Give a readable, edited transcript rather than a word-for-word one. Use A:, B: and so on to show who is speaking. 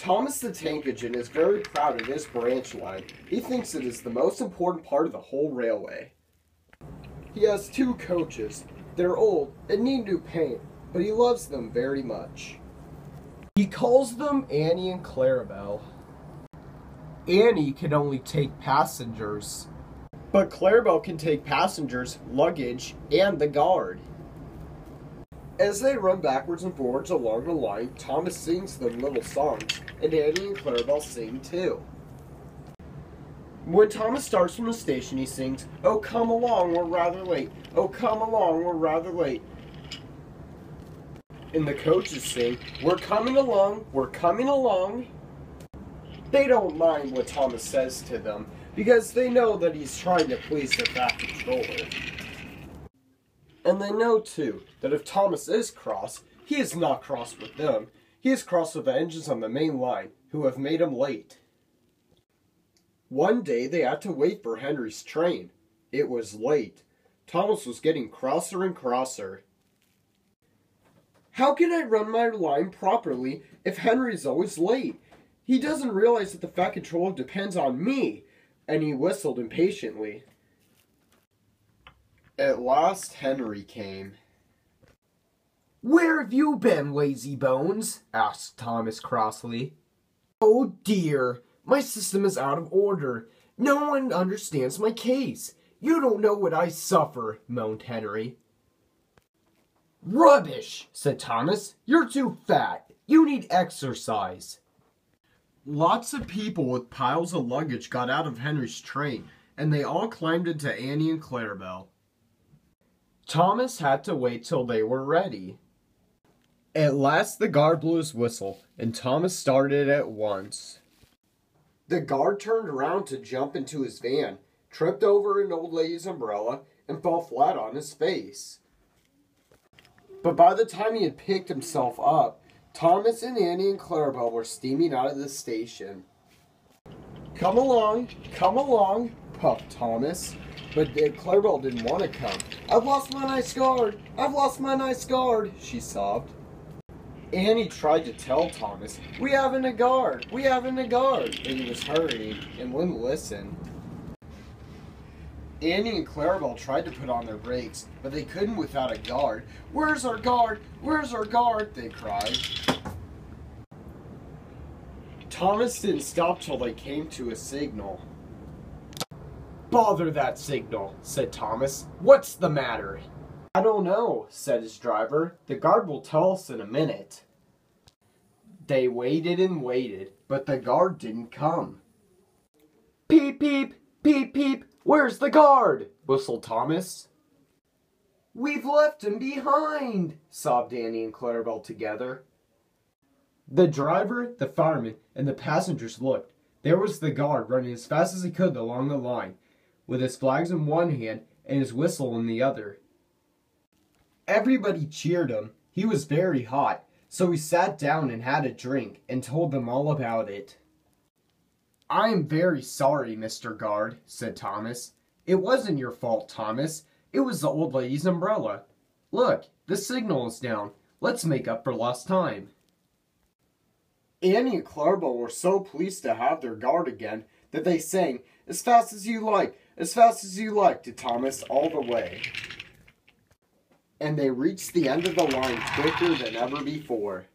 A: Thomas the Tank Engine is very proud of his branch line. He thinks it is the most important part of the whole railway. He has two coaches. They're old and need new paint, but he loves them very much. He calls them Annie and Clarabelle. Annie can only take passengers, but Clarabelle can take passengers, luggage, and the guard. As they run backwards and forwards along the line, Thomas sings them little songs, and Annie and Clarabelle sing too. When Thomas starts from the station, he sings, "Oh, come along, we're rather late. Oh, come along, we're rather late." And the coaches sing, "We're coming along, we're coming along." They don't mind what Thomas says to them, because they know that he's trying to please the Fat Controller. And they know, too, that if Thomas is cross, he is not cross with them. He is cross with the engines on the main line, who have made him late. One day they had to wait for Henry's train. It was late. Thomas was getting crosser and crosser. "How can I run my line properly if Henry's always late? He doesn't realize that the Fat Controller depends on me," and he whistled impatiently. At last Henry came. "Where have you been, lazy bones?" asked Thomas crossly. "Oh dear, my system is out of order. No one understands my case. You don't know what I suffer," moaned Henry. "Rubbish," said Thomas. "You're too fat. You need exercise." Lots of people with piles of luggage got out of Henry's train, and they all climbed into Annie and Clarabelle. Thomas had to wait till they were ready. At last the guard blew his whistle, and Thomas started at once. The guard turned around to jump into his van, tripped over an old lady's umbrella, and fell flat on his face. But by the time he had picked himself up, Thomas and Annie and Clarabelle were steaming out of the station. come along, puffed Thomas. But Clarabelle didn't want to come. "I've lost my nice guard! I've lost my nice guard!" she sobbed. Annie tried to tell Thomas, "We haven't a guard! We haven't a guard!" but he was hurrying and wouldn't listen. Annie and Clarabelle tried to put on their brakes, but they couldn't without a guard. "Where's our guard? Where's our guard?" they cried. Thomas didn't stop till they came to a signal. "Bother that signal," said Thomas. "What's the matter?" "I don't know," said his driver. "The guard will tell us in a minute." They waited and waited, but the guard didn't come. "Peep, peep, peep, peep, where's the guard?" whistled Thomas. "We've left him behind," sobbed Annie and Clarabelle together. The driver, the fireman, and the passengers looked. There was the guard running as fast as he could along the line, with his flags in one hand and his whistle in the other. Everybody cheered him. He was very hot, so he sat down and had a drink and told them all about it. "I am very sorry, Mr. Guard," said Thomas. "It wasn't your fault, Thomas. It was the old lady's umbrella. Look, the signal is down. Let's make up for lost time." Annie and Clarabelle were so pleased to have their guard again that they sang, "As fast as you like, as fast as you like," to Thomas all the way. And they reached the end of the line quicker than ever before.